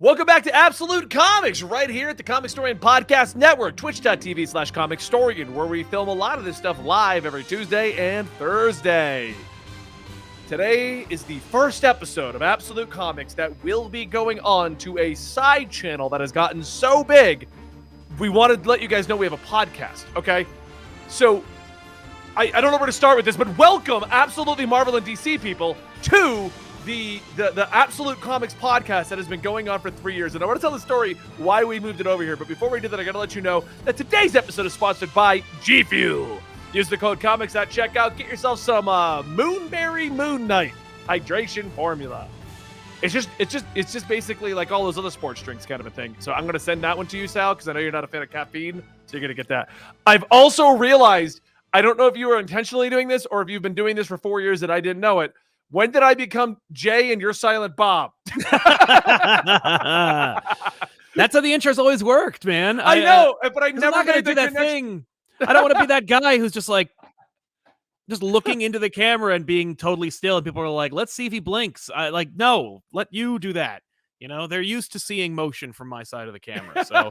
Welcome back to Absolute Comics, right here at the Comicstorian Podcast Network, twitch.tv/Comicstorian, where we film a lot of this stuff live every Tuesday and Thursday. Today is the first episode of Absolute Comics that will be going on to a side channel that has gotten so big, we wanted to let you guys know we have a podcast, okay? So, I don't know where to start with this, but welcome, Absolutely Marvel and DC people, to the Absolute Comics podcast that has been going on for 3 years. And I want to tell the story why we moved it over here. But before we do that, I got to let you know that today's episode is sponsored by G Fuel. Use the code comics at checkout. Get yourself some Moonberry Moon Knight hydration formula. It's just basically like all those other sports drinks kind of a thing. So I'm going to send that one to you, Sal, because I know you're not a fan of caffeine. So you're going to get that. I've also realized, I don't know if you were intentionally doing this or if you've been doing this for 4 years and I didn't know it. When did I become Jay and you're Silent Bob? That's how the intro's always worked, man. I know, but I never not gonna do that thing. I don't want to be that guy who's just looking into the camera and being totally still. And people are like, let's see if he blinks. No, let you do that. You know, they're used to seeing motion from my side of the camera. So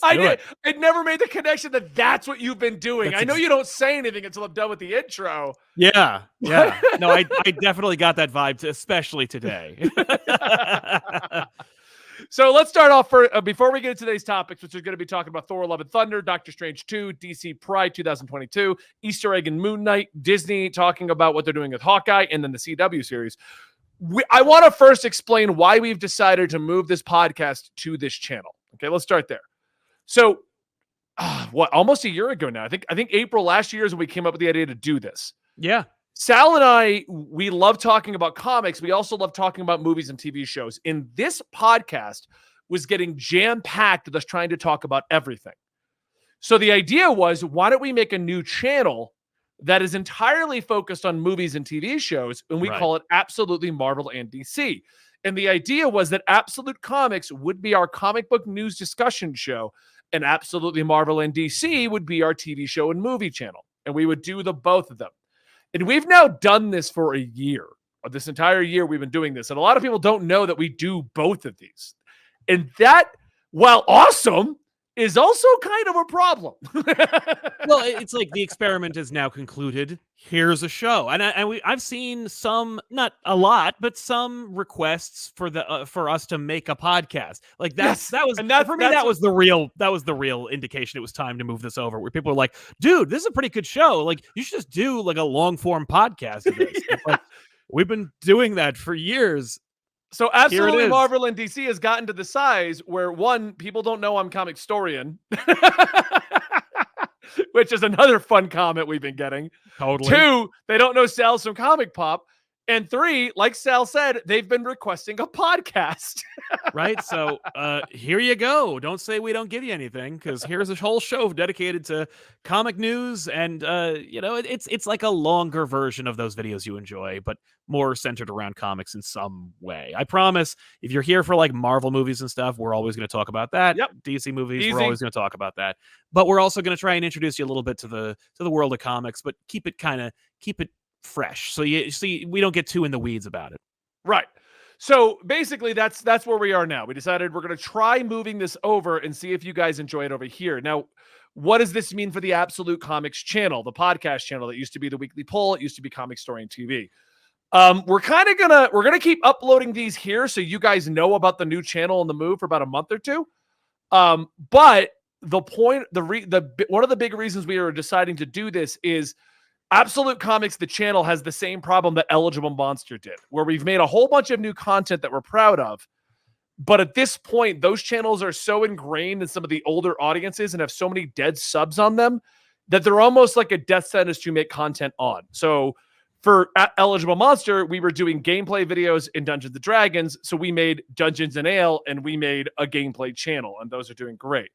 I never made the connection that that's what you've been doing. I know you don't say anything until I'm done with the intro. Yeah. No, I definitely got that vibe, especially today. So let's start off before we get into today's topics, which is going to be talking about Thor Love and Thunder, Doctor Strange 2, DC Pride 2022, Easter Egg and Moon Knight, Disney talking about what they're doing with Hawkeye, and then the CW series. I want to first explain why we've decided to move this podcast to this channel. Okay, let's start there. So, almost a year ago now, I think April last year is when we came up with the idea to do this. Yeah. Sal and I, we love talking about comics. We also love talking about movies and TV shows. And this podcast was getting jam-packed with us trying to talk about everything. So the idea was, why don't we make a new channel that is entirely focused on movies and TV shows, and we call it Absolutely Marvel and DC. And the idea was that Absolute Comics would be our comic book news discussion show, and Absolutely Marvel and DC would be our TV show and movie channel. And we would do the both of them. And we've now done this for a year. This entire year we've been doing this. And a lot of people don't know that we do both of these. And that, while awesome, is also kind of a problem. Well, it's like the experiment is now concluded. Here's a show, and I've seen some, not a lot, but some requests for us to make a podcast. Like that was the real indication it was time to move this over. Where people are like, "Dude, this is a pretty good show. Like, you should just do like a long form podcast of this." Like, we've been doing that for years. So Absolutely Marvel and DC has gotten to the size where, one, people don't know I'm Comicstorian, which is another fun comment we've been getting. Totally. Two, they don't know Sal's from Comic Pop. And three, like Sal said, they've been requesting a podcast. Right? So here you go. Don't say we don't give you anything, because here's a whole show dedicated to comic news. And, it's like a longer version of those videos you enjoy, but more centered around comics in some way. I promise, if you're here for like Marvel movies and stuff, we're always going to talk about that. Yep. DC movies, Easy. We're always going to talk about that. But we're also going to try and introduce you a little bit to the world of comics, but keep it fresh, so you see we don't get too in the weeds about it. Right. So basically that's where we are now. We decided we're going to try moving this over and see if you guys enjoy it over here. Now, what does this mean for the Absolute Comics channel, the podcast channel that used to be the Weekly Poll? It used to be Comicstorian TV. We're gonna keep uploading these here so you guys know about the new channel and the move for about a month or two. But the point, one of the big reasons we are deciding to do this is Absolute Comics, the channel, has the same problem that Eligible Monster did, where we've made a whole bunch of new content that we're proud of. But at this point, those channels are so ingrained in some of the older audiences and have so many dead subs on them that they're almost like a death sentence to make content on. So for Eligible Monster, we were doing gameplay videos in Dungeons & Dragons. So we made Dungeons & Ale and we made a gameplay channel, and those are doing great.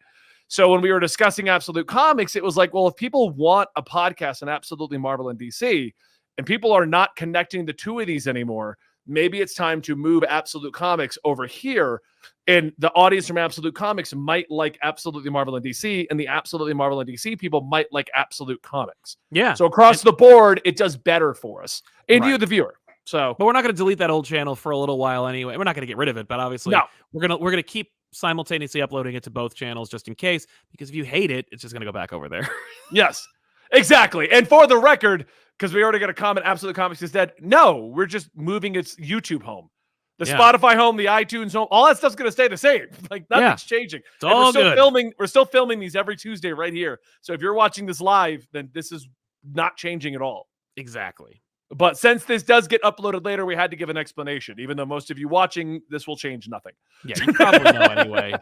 So when we were discussing Absolute Comics, it was like, well, if people want a podcast on Absolutely Marvel and DC, and people are not connecting the two of these anymore, maybe it's time to move Absolute Comics over here. And the audience from Absolute Comics might like Absolutely Marvel and DC, and the Absolutely Marvel and DC people might like Absolute Comics. Yeah. So across the board, it does better for us. And you, the viewer. So, but we're not going to delete that old channel for a little while anyway. We're not going to get rid of it, but obviously no. we're gonna keep simultaneously uploading it to both channels just in case. Because if you hate it, it's just going to go back over there. Yes, exactly. And for the record, because we already got a comment, Absolute Comics is dead. No, we're just moving its YouTube home. The Spotify home, the iTunes home, all that stuff's going to stay the same. Like nothing's changing. It's all good. We're still filming these every Tuesday right here. So if you're watching this live, then this is not changing at all. Exactly. But since this does get uploaded later, we had to give an explanation. Even though most of you watching this will change nothing. Yeah, you probably know anyway.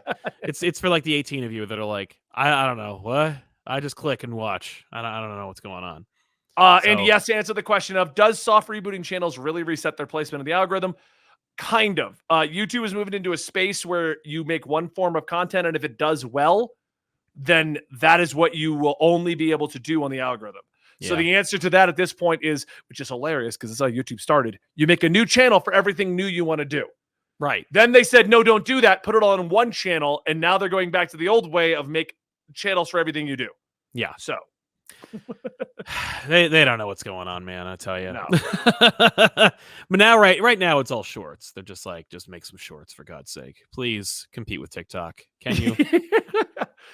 It's for like the 18 of you that are like, I don't know what. I just click and watch. I don't know what's going on. And yes, to answer the question of does soft rebooting channels really reset their placement in the algorithm? Kind of. YouTube is moving into a space where you make one form of content, and if it does well, then that is what you will only be able to do on the algorithm. Yeah. So the answer to that at this point is, which is hilarious because it's how YouTube started, you make a new channel for everything new you want to do. Right. Then they said, no, don't do that. Put it all in one channel. And now they're going back to the old way of make channels for everything you do. Yeah. So they don't know what's going on, man. I tell you. No. But now, right now, it's all shorts. They're just like, just make some shorts for God's sake. Please compete with TikTok. Can you?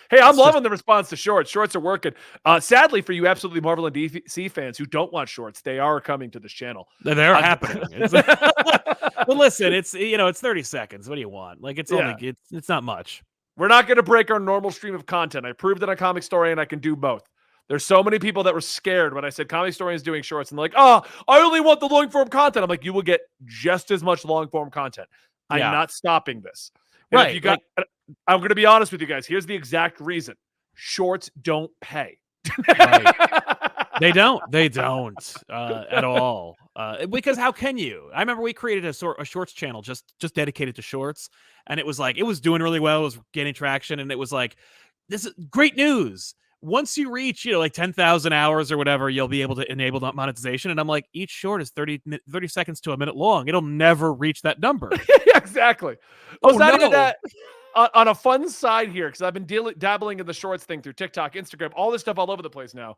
Hey, I'm loving the response to shorts. Shorts are working. Sadly, for you absolutely Marvel and DC fans who don't watch shorts, they are coming to this channel. They're happening. But listen, it's 30 seconds. What do you want? Like it's not much. We're not going to break our normal stream of content. I proved it on Comicstorian. I can do both. There's so many people that were scared when I said Comicstorian is doing shorts, and they're like, "Oh, I only want the long form content." I'm like, "You will get just as much long form content. I'm not stopping this." And right. If you got, I'm going to be honest with you guys. Here's the exact reason: shorts don't pay. Right. They don't at all. Because how can you? I remember we created a shorts channel just dedicated to shorts, and it was like it was doing really well. It was getting traction, and it was like, this is great news. Once you reach, like 10,000 hours or whatever, you'll be able to enable that monetization. And I'm like, each short is 30 seconds to a minute long. It'll never reach that number. Exactly. Oh, not even that. On a fun side here, because I've been dabbling in the shorts thing through TikTok, Instagram, all this stuff all over the place now.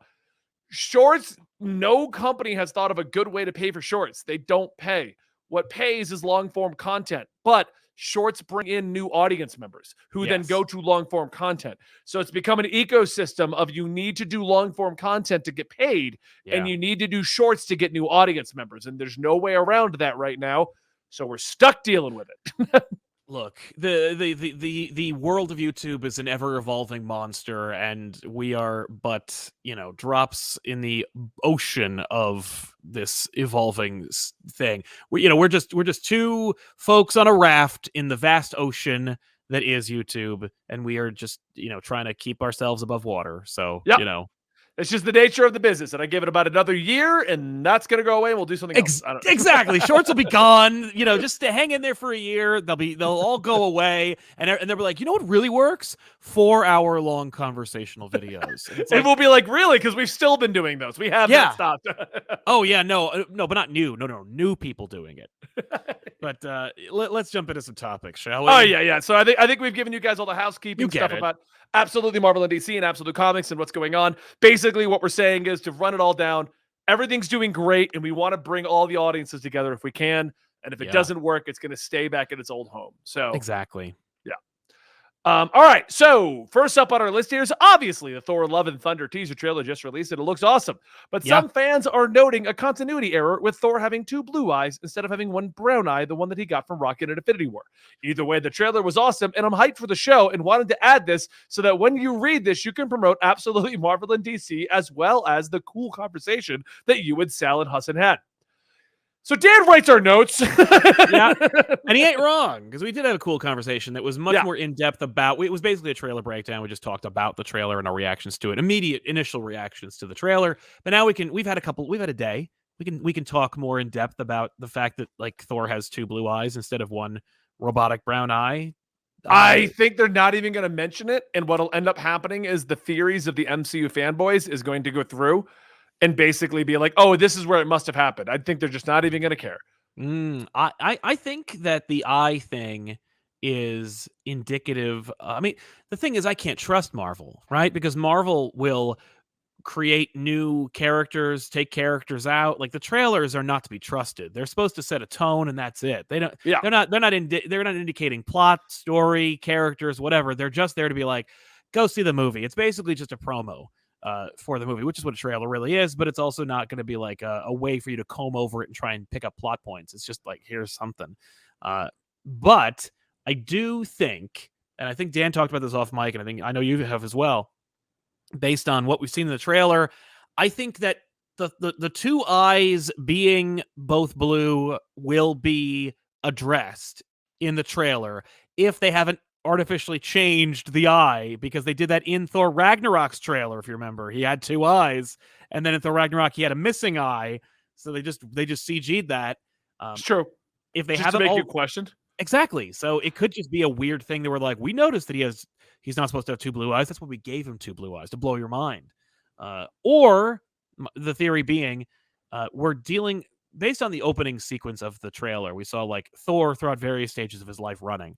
Shorts, no company has thought of a good way to pay for shorts. They don't pay. What pays is long form content. But shorts bring in new audience members who then go to long form content. So it's become an ecosystem of you need to do long form content to get paid, and you need to do shorts to get new audience members. And there's no way around that right now. So we're stuck dealing with it. Look, the world of YouTube is an ever evolving monster, and we are but drops in the ocean of this evolving thing. We're just two folks on a raft in the vast ocean that is YouTube, and we are just trying to keep ourselves above water. So it's just the nature of the business, and I give it about another year, and that's going to go away, and we'll do something else. Exactly. Shorts will be gone. Just to hang in there for a year. They'll all go away, and they'll be like, you know what really works? 4-hour-long conversational videos. And we'll be like, really? Because we've still been doing those. We have not stopped. Oh yeah, no, but not new. No, new people doing it. But let's jump into some topics, shall we? Oh yeah. So I think we've given you guys all the housekeeping stuff about Absolutely Marvel and DC and Absolute Comics and what's going on. Basically, what we're saying is to run it all down. Everything's doing great, and we want to bring all the audiences together if we can. And if it doesn't work, it's going to stay back in its old home. So exactly. All right, so first up on our list here is obviously the Thor Love and Thunder teaser trailer just released, and it looks awesome. But some fans are noting a continuity error with Thor having 2 blue eyes instead of having 1 brown eye, the one that he got from Rocket in Infinity War. Either way, the trailer was awesome, and I'm hyped for the show and wanted to add this so that when you read this, you can promote Absolutely Marvel and DC as well as the cool conversation that you and Sal and Hassan had. So Dan writes our notes. And he ain't wrong, because we did have a cool conversation that was much more in-depth about, it was basically a trailer breakdown. We just talked about the trailer and our reactions to it, immediate initial reactions to the trailer. But now we've had a day. We can talk more in depth about the fact that like Thor has 2 blue eyes instead of 1 robotic brown eye. I think they're not even going to mention it. And what'll end up happening is the theories of the MCU fanboys is going to go through and basically be like, oh, this is where it must have happened. I think they're just not even going to care. I think that the eye thing is indicative. I mean, the thing is, I can't trust Marvel, right? Because Marvel will create new characters, take characters out. Like the trailers are not to be trusted. They're supposed to set a tone, and that's it. They're not indicating plot, story, characters, whatever. They're just there to be like, go see the movie. It's basically just a promo for the movie, which is what a trailer really is. But it's also not going to be like a way for you to comb over it and try and pick up plot points. It's just like, here's something. But I do think, and I think Dan talked about this off mic, and I know you have as well. Based on what we've seen in the trailer, I think that the two eyes being both blue will be addressed in the trailer if they haven't artificially changed the eye, because they did that in Thor Ragnarok's trailer. If you remember, he had two eyes, and then in Thor Ragnarok he had a missing eye, so they just CG'd that. It's true. If they just haven't to make you question. Exactly. So it could just be a weird thing that we're like, we noticed that he's not supposed to have two blue eyes. That's why we gave him two blue eyes, to blow your mind. Or the theory being, we're dealing based on the opening sequence of the trailer. We saw like Thor throughout various stages of his life running.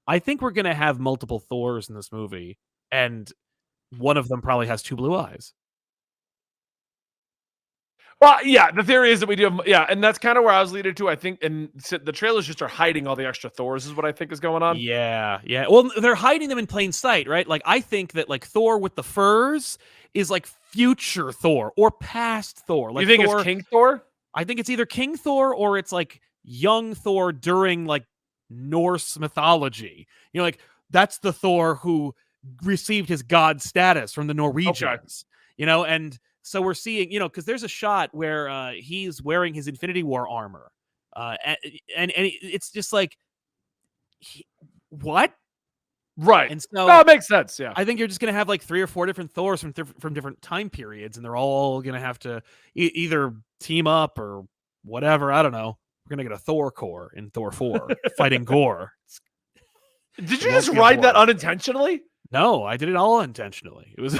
I think we're going to have multiple Thors in this movie, and one of them probably has two blue eyes. Well, yeah, the theory is that we do have, and that's kind of where I was leading to. I think, and the trailers just are hiding all the extra Thors, is what I think is going on. Yeah. Well, they're hiding them in plain sight, right? Like, I think that like Thor with the furs is like future Thor or past Thor. Like, you think Thor, it's King Thor? I think it's either King Thor or it's like young Thor during like Norse mythology. Like, that's the Thor who received his god status from the Norwegians. Okay. And so we're seeing, because there's a shot where he's wearing his Infinity War armor, and it's just like, what? Right. And so it makes sense. Yeah. I think you're just gonna have like 3 or 4 different Thors from different time periods, and they're all gonna have to either team up or whatever. I don't know. We're gonna get a Thor Corps in Thor 4 fighting Gore. Did you just write that unintentionally? No, I did it all intentionally. It was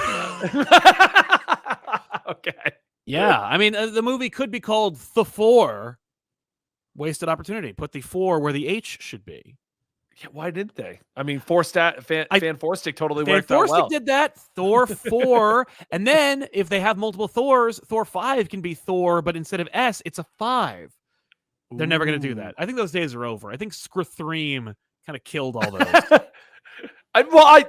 okay. Yeah, I mean, the movie could be called The Four. Wasted opportunity. Put the 4 where the H should be. Yeah, why didn't they? I mean, Fan 4-Stick totally worked out well. Fan 4-Stick did that. Thor 4. And then if they have multiple Thors, Thor 5 can be Thor, but instead of S, it's a 5. They're never going to do that. I think those days are over. I think Scrithream kind of killed all those. I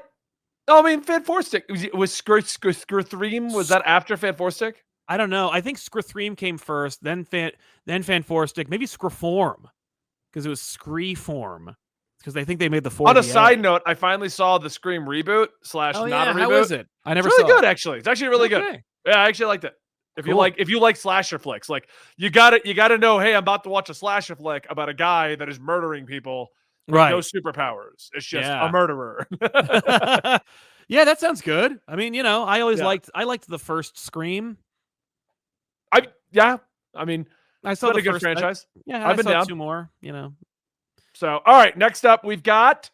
mean, Fan 4-Stick was Scrithream. Was that after Fan 4-Stick? I don't know. I think Scrithream came first, then Fan 4-Stick, maybe Scriform, because it was Screeform. Because I think they made the 4. On a side note, I finally saw the Scream reboot / not a reboot. How is it? I never saw it. It's really good, it. actually. It's actually really good. Yeah, I actually liked it. If you like slasher flicks, like you gotta know, hey, I'm about to watch a slasher flick about a guy that is murdering people with no superpowers. It's just a murderer. Yeah, that sounds good. I mean, I always liked the first Scream. I mean, I saw the good first franchise. I've been down 2 more, So, all right, next up we've got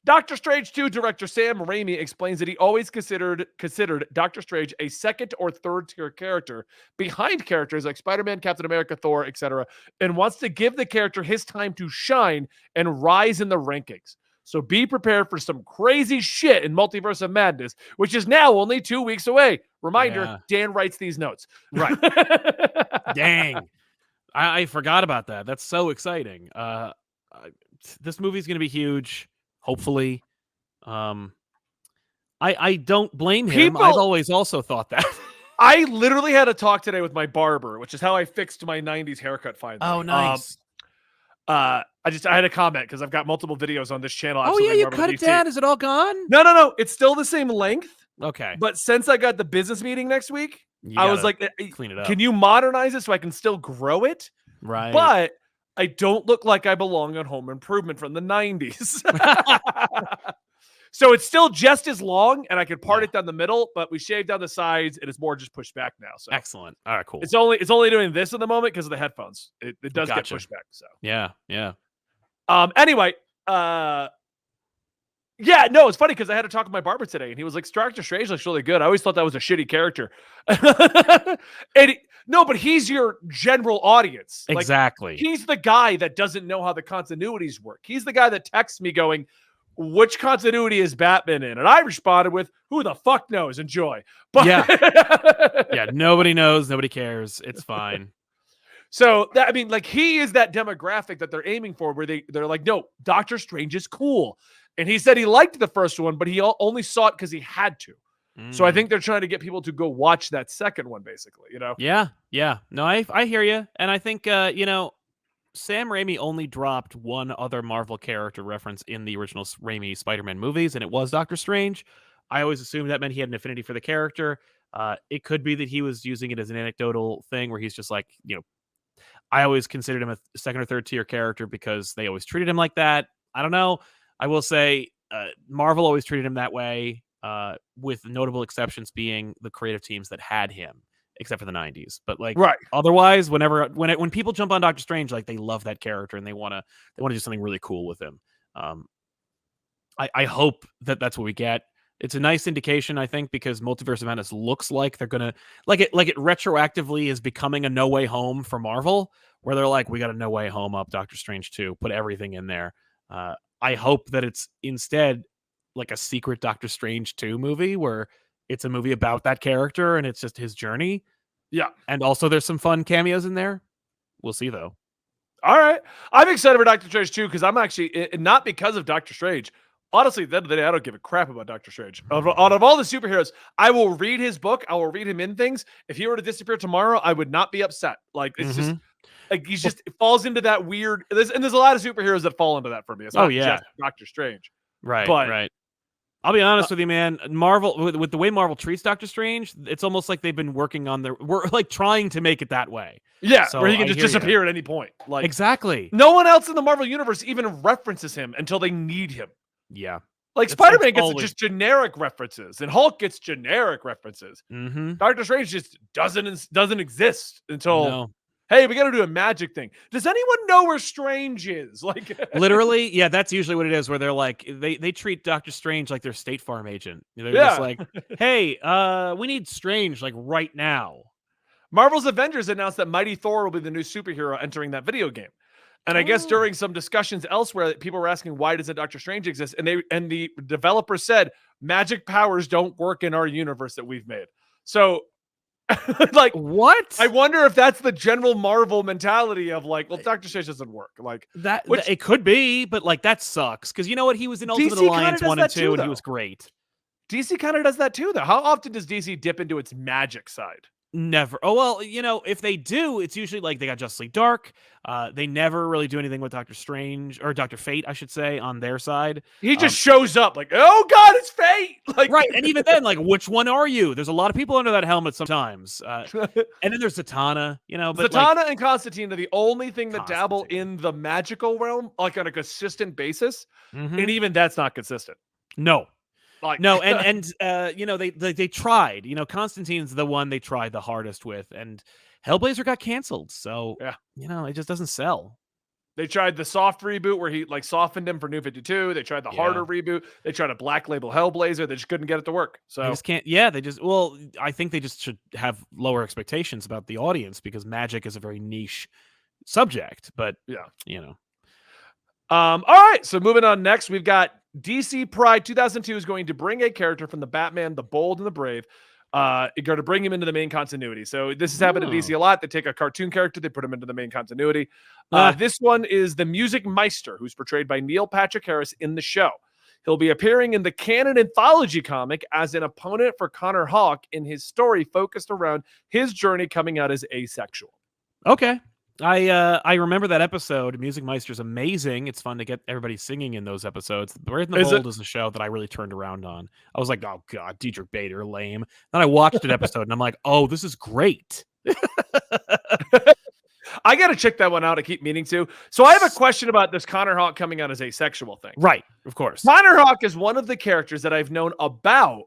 Doctor Strange 2 director Sam Raimi explains that he always considered Doctor Strange a second or third tier character behind characters like Spider-Man, Captain America, Thor, etc., and wants to give the character his time to shine and rise in the rankings. So be prepared for some crazy shit in Multiverse of Madness, which is now only 2 weeks away. Reminder, Dan writes these notes. Right. Dang. I forgot about that. That's so exciting. This movie's going to be huge, hopefully. I don't blame him. I've always also thought that. I literally had a talk today with my barber, which is how I fixed my 90s haircut finally. Oh, nice. I had a comment because I've got multiple videos on this channel. Oh, yeah, you cut it down. Is it all gone? No. It's still the same length. Okay. But since I got the business meeting next week, I was like, clean it up. Can you modernize it so I can still grow it? Right. But I don't look like I belong on Home Improvement from the 90s. So it's still just as long, and I could part it down the middle, but we shaved down the sides, and it's more just pushed back now. So excellent. All right, cool. It's only doing this at the moment because of the headphones. It does get pushed back. So yeah. Anyway, yeah, no, it's funny because I had to talk with my barber today, and he was like, Doctor Strange looks really good. I always thought that was a shitty character. But he's your general audience. Exactly. Like, he's the guy that doesn't know how the continuities work. He's the guy that texts me going, which continuity is Batman in? And I responded with, who the fuck knows? Enjoy. But yeah, nobody knows, nobody cares. It's fine. So that, I mean, like, he is that demographic that they're aiming for, where they're like, no, Doctor Strange is cool. And he said he liked the first one, but he only saw it because he had to. So I think they're trying to get people to go watch that second one, basically, you know? Yeah. No, I hear you. And I think, you know, Sam Raimi only dropped one other Marvel character reference in the original Raimi Spider-Man movies, and it was Doctor Strange. I always assumed that meant he had an affinity for the character. It could be that he was using it as an anecdotal thing where he's just like, you know, I always considered him a second or third tier character because they always treated him like that. I don't know. I will say Marvel always treated him that way, with notable exceptions being the creative teams that had him, except for the 90s. But like, Right. otherwise, when people jump on Doctor Strange, like, they love that character and they want to do something really cool with him. I hope that that's what we get. It's a nice indication, I think, because Multiverse of Madness looks like they're gonna like it retroactively is becoming a No Way Home for Marvel, where they're like, we got a No Way Home up Doctor Strange 2, put everything in there. I hope that it's instead like a secret Doctor Strange 2 movie where it's a movie about that character and it's just his journey. Yeah. And also there's some fun cameos in there. We'll see, though. All right. I'm excited for Doctor Strange too, because I'm actually, not because of Doctor Strange. Honestly, at the end of the day, I don't give a crap about Doctor Strange. Out of all the superheroes, I will read his book. I will read him in things. If he were to disappear tomorrow, I would not be upset. Like, it's just, like, he's just, it falls into that weird, and there's a lot of superheroes that fall into that for me. It's not just Doctor Strange. Right. But I'll be honest with you, man. Marvel, with the way Marvel treats Doctor Strange, it's almost like they've been working on we're like trying to make it that way. Yeah, so where he can just disappear at any point. Like, exactly. No one else in the Marvel universe even references him until they need him. Yeah. Like, Spider-Man gets just generic references, and Hulk gets generic references. Doctor Strange just doesn't exist until, hey, we got to do a magic thing. Does anyone know where Strange is? Like, literally, yeah, that's usually what it is, where they're like, they treat Doctor Strange like their State Farm agent. They're just like, hey, we need Strange, like, right now. Marvel's Avengers announced that Mighty Thor will be the new superhero entering that video game. And I guess during some discussions elsewhere, people were asking, why doesn't Doctor Strange exist? And the developer said, magic powers don't work in our universe that we've made. So, like, what? I wonder if that's the general Marvel mentality of like, well, Doctor Strange doesn't work. Like, that it could be, but like, that sucks. Because you know what? He was in Ultimate Alliance 1 and 2, and he was great. DC kind of does that too, though. How often does DC dip into its magic side? Never. Oh, well, you know, if they do, it's usually like they got Justice League Dark. They never really do anything with Doctor Strange, or Dr. Fate, I should say, on their side. He just shows up like, oh God, it's Fate! Like, right, and even then, like, which one are you? There's a lot of people under that helmet sometimes. And then there's Zatanna, you know. But Zatanna and Constantine are the only thing that dabble in the magical realm, like, on a consistent basis. And even that's not consistent. No. Like, no, and you know, they tried. You know, Constantine's the one they tried the hardest with, and Hellblazer got canceled. So you know, it just doesn't sell. They tried the soft reboot where he like softened him for New 52. They tried the harder reboot. They tried a black label Hellblazer. They just couldn't get it to work. So they just can't. Yeah, well, I think they just should have lower expectations about the audience, because magic is a very niche subject. But you know. All right. So moving on next, we've got DC Pride 2002 is going to bring a character from the Batman, the Bold and the Brave. Going to bring him into the main continuity. So this has happened to DC a lot. They take a cartoon character, they put him into the main continuity. This one is the Music Meister, who's portrayed by Neil Patrick Harris in the show. He'll be appearing in the canon anthology comic as an opponent for Connor Hawke in his story focused around his journey coming out as asexual. Okay. I remember that episode. Music Meister's amazing. It's fun to get everybody singing in those episodes. Brave and the Bold is a show that I really turned around on. I was like, oh God, Dietrich Bader, lame. Then I watched an episode and I'm like, oh, this is great. I got to check that one out. I keep meaning to. So I have a question about this Connor Hawke coming out as asexual thing. Right, of course. Connor Hawke is one of the characters that I've known about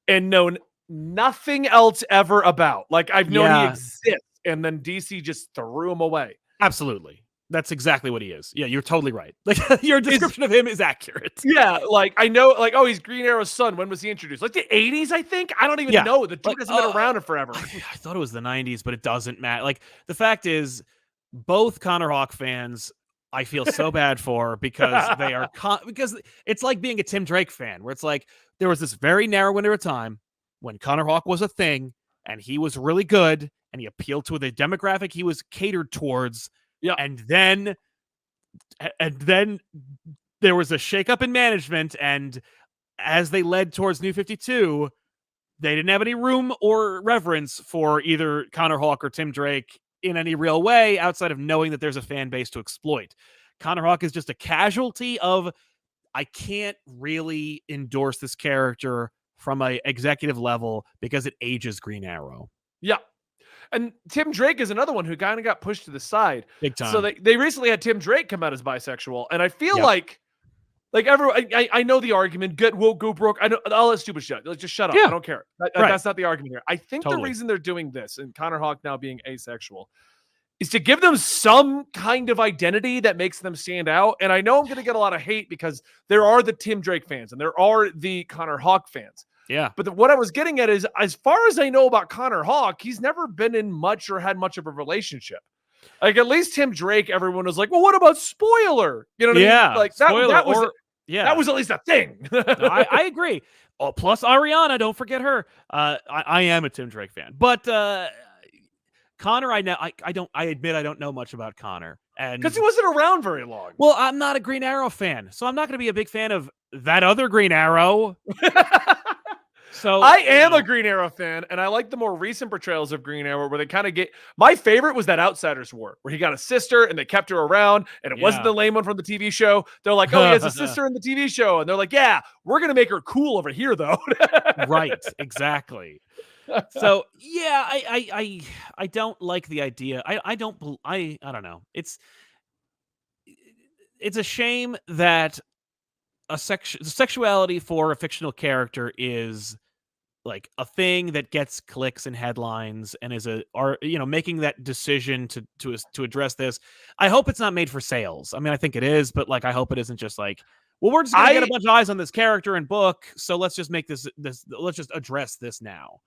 and known nothing else ever about. Like, I've known he exists. And then DC just threw him away. Absolutely. That's exactly what he is. Yeah, you're totally right. Like, your description of him is accurate. Yeah, like, I know, like, oh, he's Green Arrow's son. When was he introduced? Like the 80s, I think? I don't even know. The dude hasn't been around in forever. I thought it was the 90s, but it doesn't matter. Like, the fact is, both Connor Hawke fans I feel so bad for because they are because it's like being a Tim Drake fan, where it's like there was this very narrow window of time when Connor Hawke was a thing and he was really good and he appealed to the demographic he was catered towards. Yeah. And then there was a shakeup in management, and as they led towards New 52, they didn't have any room or reverence for either Connor Hawke or Tim Drake in any real way outside of knowing that there's a fan base to exploit. Connor Hawke is just a casualty of, I can't really endorse this character from a executive level because it ages Green Arrow. Yeah. And Tim Drake is another one who kind of got pushed to the side. Big time. So they recently had Tim Drake come out as bisexual. And I feel like everyone, I know the argument, get woke, go broke. I know all that stupid shit. Like, just shut up. Yeah. I don't care. That's not the argument here. I think the reason they're doing this, and Connor Hawke now being asexual, is to give them some kind of identity that makes them stand out. And I know I'm going to get a lot of hate because there are the Tim Drake fans and there are the Connor Hawke fans. Yeah. But what I was getting at is, as far as I know about Connor Hawke, he's never been in much or had much of a relationship. Like, at least Tim Drake, everyone was like, well, what about spoiler? You know what I mean? Like, that was at least a thing. No, I agree. Oh, plus Ariana, don't forget her. I am a Tim Drake fan. But Connor, I admit I don't know much about Connor. And because he wasn't around very long. Well, I'm not a Green Arrow fan, so I'm not going to be a big fan of that other Green Arrow. So I am a Green Arrow fan, and I like the more recent portrayals of Green Arrow where they kind of get. My favorite was that Outsiders War, where he got a sister and they kept her around, and it wasn't the lame one from the TV show. They're like, oh, he has a sister in the TV show, and they're like, yeah, we're gonna make her cool over here, though. Right, exactly. So yeah, I don't like the idea. I don't know. It's a shame that sexuality for a fictional character is like a thing that gets clicks and headlines and is making that decision to address this. I hope it's not made for sales. I mean, I think it is, but like, I hope it isn't just like, well, we're just gonna get a bunch of eyes on this character and book, so let's just make this let's just address this now.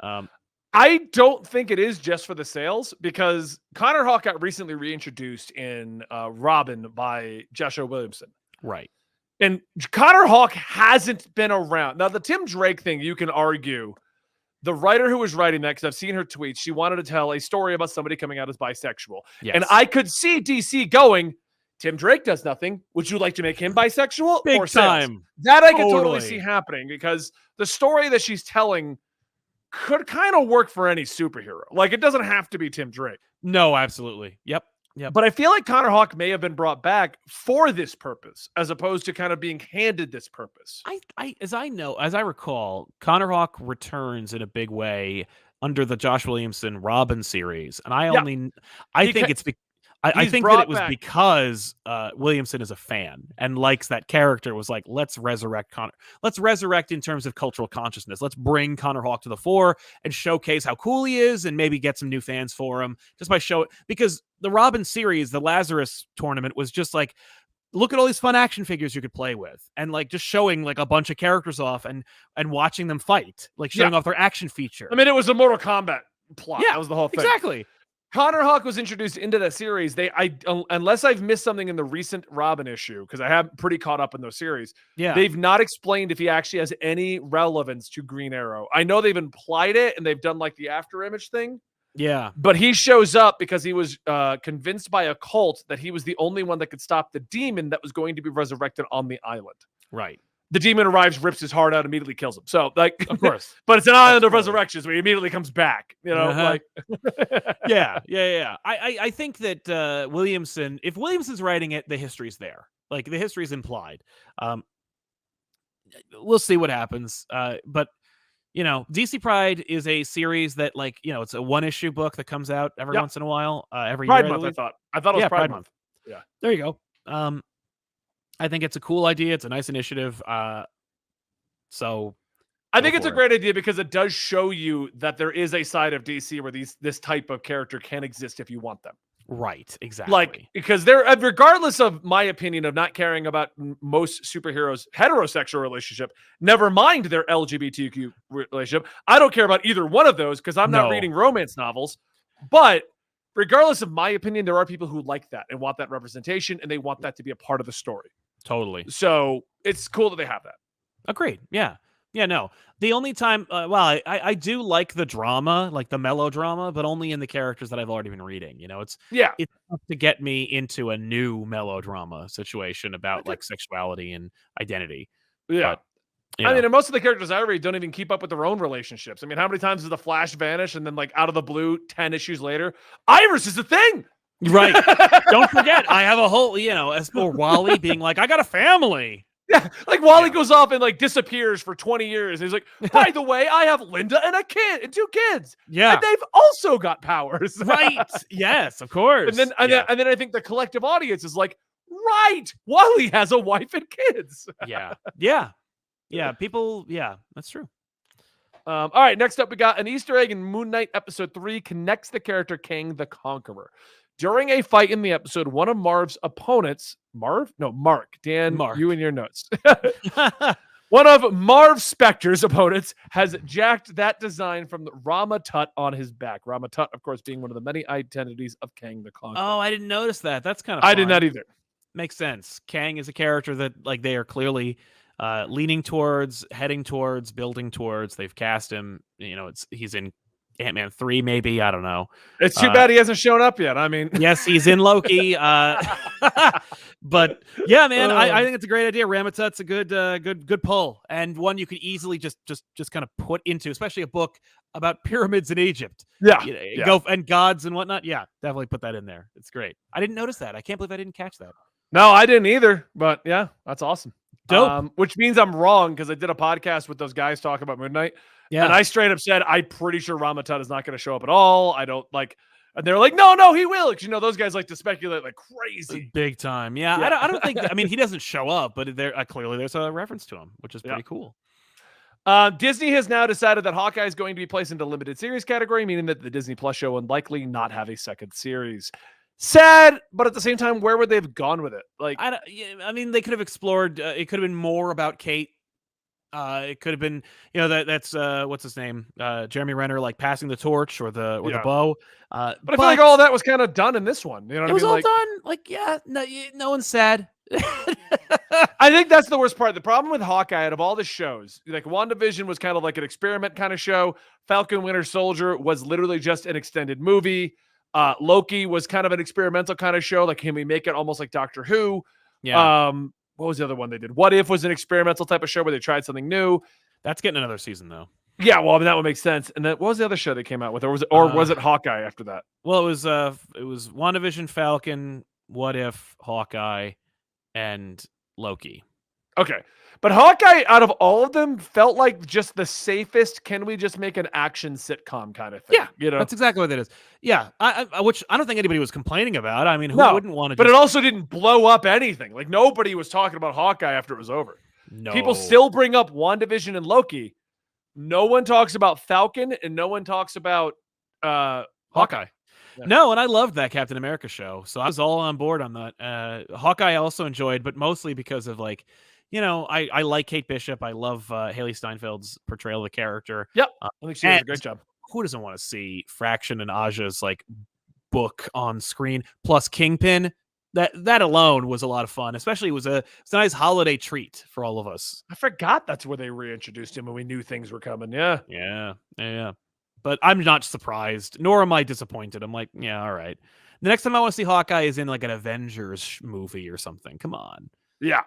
I don't think it is just for the sales, because Connor Hawke got recently reintroduced in Robin by Joshua Williamson. Right. And Connor Hawke hasn't been around. Now, the Tim Drake thing, you can argue. The writer who was writing that, because I've seen her tweets, she wanted to tell a story about somebody coming out as bisexual. Yes. And I could see DC going, Tim Drake does nothing. Would you like to make him bisexual? Big or time. Sales? That I could totally see happening, because the story that she's telling could kind of work for any superhero. Like, it doesn't have to be Tim Drake. No, absolutely. Yep. But I feel like Connor Hawke may have been brought back for this purpose, as opposed to kind of being handed this purpose. As I recall, Connor Hawke returns in a big way under the Josh Williamson Robin series, and I think that it was because Williamson is a fan and likes that character. Was like, let's resurrect Connor. Let's resurrect in terms of cultural consciousness. Let's bring Connor Hawke to the fore and showcase how cool he is, and maybe get some new fans for him just by because the Robin series, the Lazarus tournament, was just like, look at all these fun action figures you could play with, and like just showing like a bunch of characters off and watching them fight, like showing off their action feature. I mean, it was a Mortal Kombat plot. Yeah, that was the whole thing. Exactly. Connor Hawke was introduced into that series. Unless I've missed something in the recent Robin issue, because I have pretty caught up in those series. Yeah, they've not explained if he actually has any relevance to Green Arrow. I know they've implied it, and they've done like the after image thing. Yeah, but he shows up because he was convinced by a cult that he was the only one that could stop the demon that was going to be resurrected on the island. Right. The demon arrives, rips his heart out, immediately kills him. So, like, of course, but it's an island of resurrection, so he immediately comes back. You know, like, yeah. I think that Williamson, if Williamson's writing it, the history's there. Like, the history's implied. We'll see what happens. But you know, DC Pride is a series that, like, you know, it's a one-issue book that comes out every once in a while, every Pride year. Month, I thought it was Pride Month. Yeah, there you go. I think it's a cool idea. It's a nice initiative. So I think it's a great idea, because it does show you that there is a side of DC where this type of character can exist if you want them. Right, exactly. Like, because they're, regardless of my opinion of not caring about most superheroes' heterosexual relationship, never mind their LGBTQ relationship. I don't care about either one of those, because I'm not reading romance novels. But regardless of my opinion, there are people who like that and want that representation, and they want that to be a part of the story. Totally. So it's cool that they have that. Agreed. Yeah. Yeah, no. The only time, I do like the drama, like the melodrama, but only in the characters that I've already been reading. It's tough to get me into a new melodrama situation about like sexuality and identity. Yeah. But, I mean, and most of the characters I read don't even keep up with their own relationships. I mean, how many times does the Flash vanish and then like out of the blue, 10 issues later, Iris is a thing. Right. Don't forget, I have a whole, as for Wally being like, I got a family. Yeah, like Wally goes off and like disappears for 20 years. And he's like, by the way, I have Linda and a kid and 2 kids. Yeah. And they've also got powers. Right. Yes, of course. And then I think the collective audience is like, right, Wally has a wife and kids. Yeah. Yeah. Yeah. People, that's true. All right, next up, we got an Easter egg in Moon Knight episode 3 connects the character Kang the Conqueror. During a fight in the episode, one of Marv's opponents, Mark, you and your notes. One of Marv Spector's opponents has jacked that design from Rama Tut on his back. Rama Tut, of course, being one of the many identities of Kang the Conqueror. Oh, I didn't notice that. That's kind of I did not either. Makes sense. Kang is a character that like they are clearly leaning towards, heading towards, building towards. They've cast him. He's in Ant-Man 3, maybe. I don't know. It's too bad he hasn't shown up yet. I mean, yes, he's in Loki. But yeah, man, I think it's a great idea. Ramatut's a good pull, and one you could easily just kind of put into, especially a book about pyramids in Egypt. Yeah, go and gods and whatnot. Yeah, definitely put that in there. It's great. I didn't notice that. I can't believe I didn't catch that. No, I didn't either. But yeah, that's awesome. Dope. Which means I'm wrong because I did a podcast with those guys talking about Moon Knight. Yeah. And I straight up said, I'm pretty sure Ramatut is not going to show up at all. I don't like, and they're like, no, he will. Because, those guys like to speculate like crazy. Big time. Yeah. I don't think, he doesn't show up, but clearly there's a reference to him, which is pretty cool. Disney has now decided that Hawkeye is going to be placed into limited series category, meaning that the Disney Plus show will likely not have a second series. Sad, but at the same time, where would they have gone with it? Like, they could have explored. It could have been more about Kate. It could have been, that's what's his name, Jeremy Renner, like passing the torch or the bow. But I feel like all of that was kind of done in this one. It was all done. Like, no one's sad. I think that's the worst part. The problem with Hawkeye, out of all the shows, like WandaVision was kind of like an experiment kind of show. Falcon Winter Soldier was literally just an extended movie. Loki was kind of an experimental kind of show. Like, can we make it almost like Doctor Who? Yeah. What was the other one they did? What If was an experimental type of show where they tried something new. That's getting another season though. Yeah, well, that would make sense. And then what was the other show they came out with, or was it Hawkeye after that? Well, it was WandaVision, Falcon, What If, Hawkeye, and Loki. Okay. But Hawkeye, out of all of them, felt like just the safest. Can we just make an action sitcom kind of thing? Yeah, that's exactly what it is. Yeah, which I don't think anybody was complaining about. I mean, who wouldn't want to? But it also didn't blow up anything. Like, nobody was talking about Hawkeye after it was over. No. People still bring up WandaVision and Loki. No one talks about Falcon, and no one talks about Hawkeye. Yeah. No, and I loved that Captain America show, so I was all on board on that. Hawkeye I also enjoyed, but mostly because of like, I like Kate Bishop. I love Haley Steinfeld's portrayal of the character. Yep, I think she does a great job. Who doesn't want to see Fraction and Aja's like book on screen plus Kingpin? That alone was a lot of fun. Especially it was a nice holiday treat for all of us. I forgot that's where they reintroduced him and we knew things were coming. Yeah. But I'm not surprised, nor am I disappointed. I'm like, yeah, all right. The next time I want to see Hawkeye is in like an Avengers movie or something. Come on. Yeah.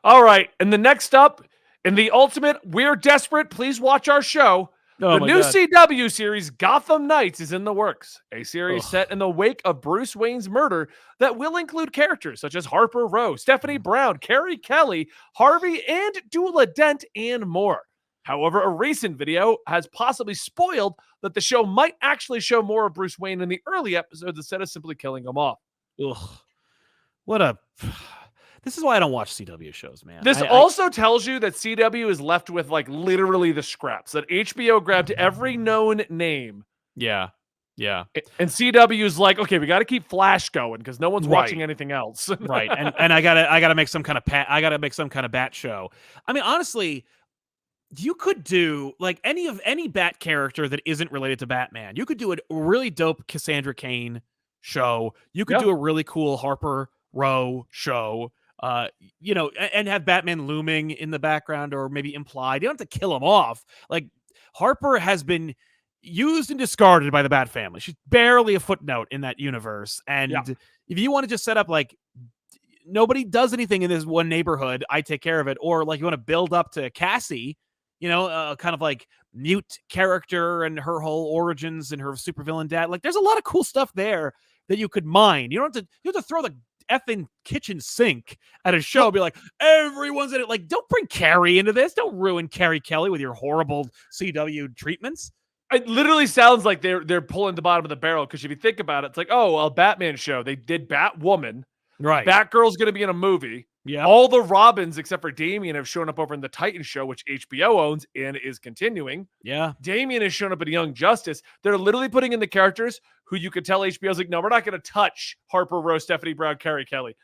All right. And the next up, in the ultimate, we're desperate, please watch our show. The new CW series, Gotham Knights, is in the works. A series set in the wake of Bruce Wayne's murder that will include characters such as Harper Row, Stephanie Brown, Carrie Kelly, Harvey, and Dula Dent, and more. However, a recent video has possibly spoiled that the show might actually show more of Bruce Wayne in the early episodes instead of simply killing him off. Ugh. This is why I don't watch CW shows, man. This also tells you that CW is left with like literally the scraps, that HBO grabbed every known name. Yeah. And CW is like, okay, we got to keep Flash going because no one's watching anything else. Right. And I gotta make some kind of bat show. I mean, honestly, you could do like any Bat character that isn't related to Batman. You could do a really dope Cassandra Cain show. You could Yeah. do a really cool Harper Row show. And have Batman looming in the background or maybe implied. You don't have to kill him off. Like Harper has been used and discarded by the Bat family. She's barely a footnote in that universe. And if you want to just set up like nobody does anything in this one neighborhood, I take care of it. Or like you want to build up to Cassie, kind of like mute character and her whole origins and her supervillain dad. Like there's a lot of cool stuff there that you could mine. You have to throw the effing kitchen sink at a show. Be like, everyone's in it. Like, don't bring Carrie into this. Don't ruin Carrie Kelly with your horrible CW treatments. It literally sounds like they're pulling the bottom of the barrel, because if you think about it, it's like, oh, well, Batman show. They did Batwoman. Right. Batgirl's going to be in a movie. Yeah. All the Robins except for Damian have shown up over in the Titan show, which HBO owns and is continuing. Yeah. Damian has shown up in Young Justice. They're literally putting in the characters who you could tell HBO's like, no, we're not going to touch Harper Row, Stephanie Brown, Carrie Kelly.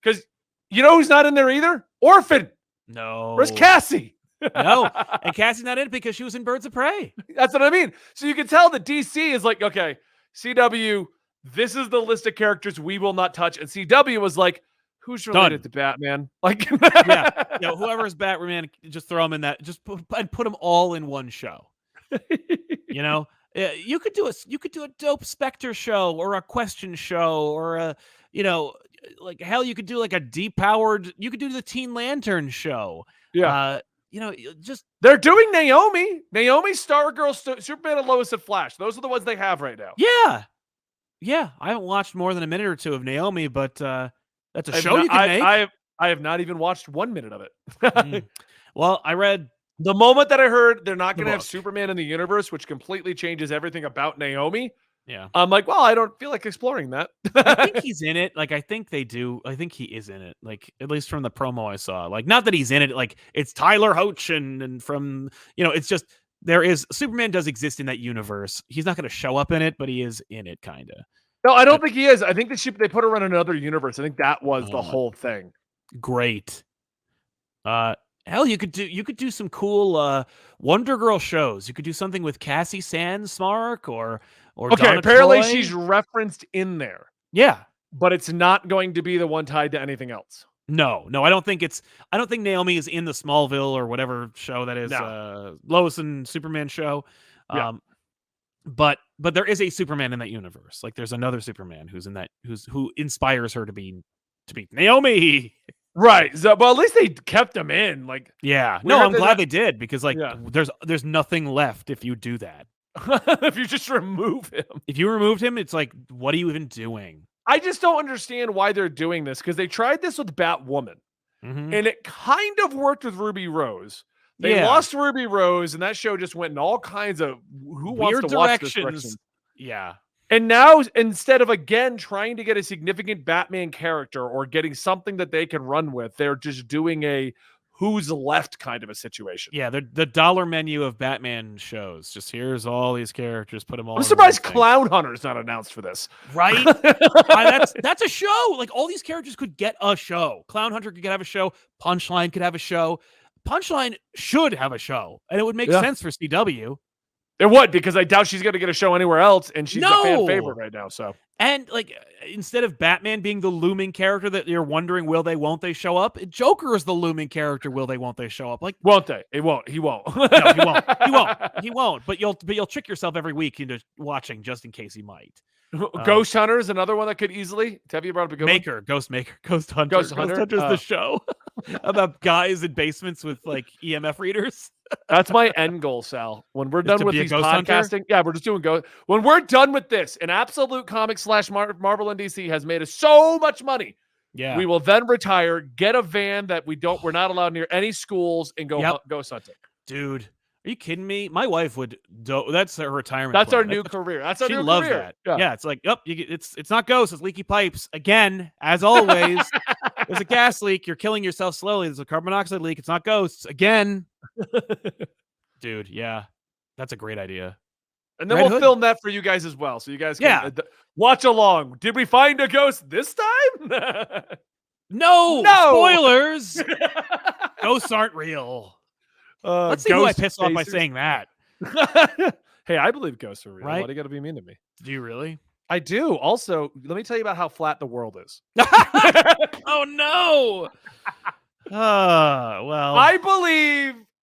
Because you know who's not in there either? Orphan. No. Where's Cassie? No. And Cassie's not in it because she was in Birds of Prey. That's what I mean. So you can tell that DC is like, okay, CW, this is the list of characters we will not touch. And CW was like, who's related to Batman? Like, whoever is Batman, just throw them in that. Just put them all in one show. You could do a dope Spectre show or a Question show or a like hell. You could do like a depowered. You could do the Teen Lantern show. Yeah. Just they're doing Naomi, Stargirl, Superman, and Lois and Flash. Those are the ones they have right now. Yeah. I haven't watched more than a minute or two of Naomi, but that's a show you can make. I have not even watched 1 minute of it. Well, I read the moment that I heard they're not going to have Superman in the universe, which completely changes everything about Naomi. Yeah. I'm like, well, I don't feel like exploring that. I think he's in it. Like, I think they do. I think he is in it. Like, at least from the promo I saw. Like, not that he's in it. Like, it's Tyler Hoach and from, it's just, there is, Superman does exist in that universe. He's not going to show up in it, but he is in it, kind of. No, I don't think he is. I think they put her in another universe. I think that was the whole thing. Great. Hell, you could do some cool Wonder Girl shows. You could do something with Cassie Sandsmark or okay. Donna Apparently, Troy. she's referenced in there. Yeah, but it's not going to be the one tied to anything else. No. I don't think Naomi is in the Smallville or whatever show that is. Lois and Superman show. Yeah. But there is a Superman in that universe. Like there's another Superman who's in that who inspires her to be Naomi. Right. So, well, at least they kept him in. Like, yeah. No, I'm glad they did because there's nothing left if you do that. If you just remove him. If you removed him, it's like, what are you even doing? I just don't understand why they're doing this, because they tried this with Batwoman, and it kind of worked with Ruby Rose. They lost Ruby Rose, and that show just went in all kinds of who wants to watch this direction. Yeah. And now, instead of, again, trying to get a significant Batman character or getting something that they can run with, they're just doing a who's left kind of a situation. Yeah, the dollar menu of Batman shows. Just here's all these characters, put them all. I'm surprised Clown Hunter's not announced for this. Right? That's a show. Like, all these characters could get a show. Clown Hunter could have a show. Punchline could have a show. Punchline should have a show. And it would make sense for CW. It would, because I doubt she's going to get a show anywhere else, and she's a fan favorite right now. So, and like, instead of Batman being the looming character that you're wondering will they, won't they show up, Joker is the looming character. Will they, won't they show up? Like, won't they? It won't. He won't. No, he won't. He won't. He won't. But you'll trick yourself every week into watching just in case he might. Ghost Hunter is another one that could easily. Have you brought up a good one? Ghost Maker, Ghost Hunter. Ghost Hunter's the show about guys in basements with like EMF readers. That's my end goal, Sal. When we're done with these podcasting, we're just doing ghost. When we're done with this, an Absolute Comics / Marvel and DC has made us so much money. Yeah, we will then retire, get a van that we're not allowed near any schools, and go ghost hunting. Dude, are you kidding me? My wife would. That's her retirement. That's plan. our new career. That's our new career. She loves that. Yeah, it's like, it's not ghosts, it's leaky pipes. Again, as always, there's a gas leak. You're killing yourself slowly. There's a carbon monoxide leak. It's not ghosts. Again. Dude, yeah. That's a great idea. And then we'll film that for you guys as well. So you guys can watch along. Did we find a ghost this time? No! Spoilers! Ghosts aren't real. Let's see who I ghost piss off by facers. saying that. Hey, I believe ghosts are real. Right? Why do you got to be mean to me? Do you really? I do. Also, let me tell you about how flat the world is. Oh no! Well,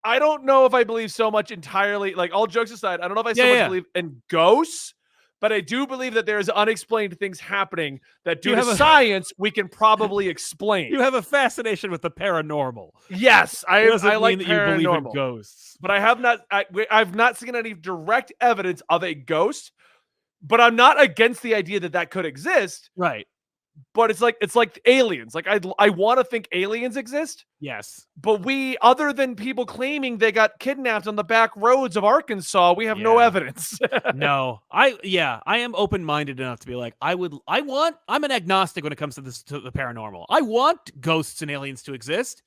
I don't know if I believe so much entirely, like all jokes aside, I don't know if I so much believe in ghosts, but I do believe that there's unexplained things happening that due to science, we can probably explain. You have a fascination with the paranormal. Yes, I like that paranormal. you believe in ghosts. But I've not seen any direct evidence of a ghost, but I'm not against the idea that could exist. Right. But it's like aliens. Like I want to think aliens exist. Yes. But we, other than people claiming they got kidnapped on the back roads of Arkansas, we have no evidence. No. I am open-minded enough to be like, I'm an agnostic when it comes to the paranormal. I want ghosts and aliens to exist.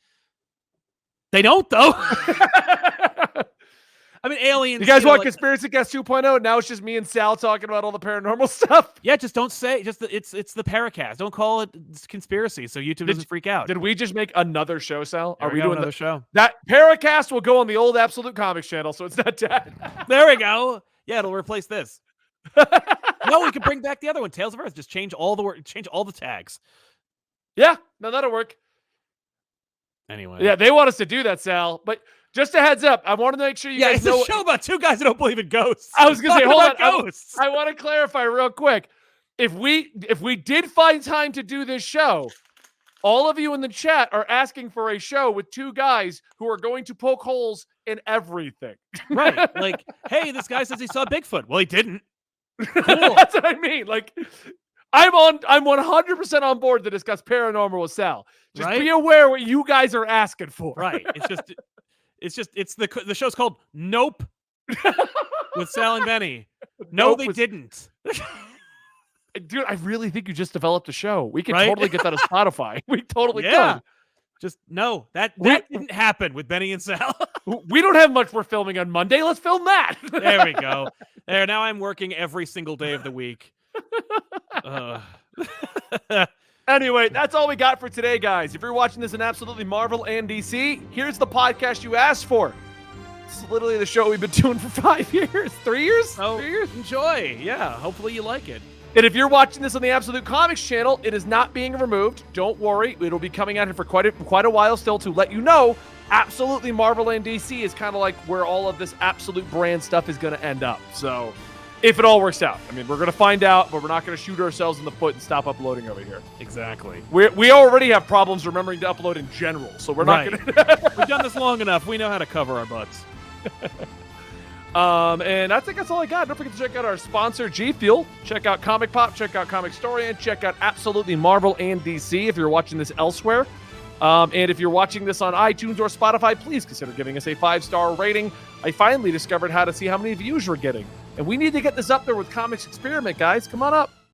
They don't though. I mean, aliens. You guys want Conspiracy Cast 2.0? Now it's just me and Sal talking about all the paranormal stuff. Yeah, just don't say. It's the Paracast. Don't call it conspiracy, so YouTube doesn't freak out. Did we just make another show, Sal? Are we doing another show? That Paracast will go on the old Absolute Comics channel, so it's not dead. There we go. Yeah, it'll replace this. No, we can bring back the other one, Tales of Earth. Just change all the tags. Yeah, no, that'll work. Anyway. Yeah, they want us to do that, Sal. But just a heads up, I want to make sure you guys know. It's a show about two guys that don't believe in ghosts. I was going to say, hold on. Ghosts. I want to clarify real quick. If we did find time to do this show, all of you in the chat are asking for a show with two guys who are going to poke holes in everything. Right. Like, hey, this guy says he saw Bigfoot. Well, he didn't. Cool. That's what I mean. Like, I'm 100% on board to discuss paranormal with Sal. Just be aware what you guys are asking for. Right. It's the show's called Nope with Sal and Benny. No, they didn't. Dude, I really think you just developed a show. We can totally get that on Spotify. We totally could. Just no, that didn't happen with Benny and Sal. We don't have much we're filming on Monday. Let's film that. There we go. There, now I'm working every single day of the week. Anyway, that's all we got for today, guys. If you're watching this in Absolutely Marvel and DC, here's the podcast you asked for. It's literally the show we've been doing for 5 years, 3 years. Oh, 3 years. Enjoy. Yeah, hopefully you like it. And if you're watching this on the Absolute Comics channel, it is not being removed. Don't worry. It'll be coming out here for quite a while still to let you know Absolutely Marvel and DC is kind of like where all of this Absolute brand stuff is going to end up. So if it all works out. I mean, we're going to find out, but we're not going to shoot ourselves in the foot and stop uploading over here. Exactly. We already have problems remembering to upload in general, so we're not going to... We've done this long enough. We know how to cover our butts. And I think that's all I got. Don't forget to check out our sponsor, G Fuel. Check out Comic Pop. Check out Comicstorian. Check out Absolutely Marvel and DC if you're watching this elsewhere. And if you're watching this on iTunes or Spotify, please consider giving us a 5-star rating. I finally discovered how to see how many views we're getting. And we need to get this up there with Comics Experiment, guys. Come on up.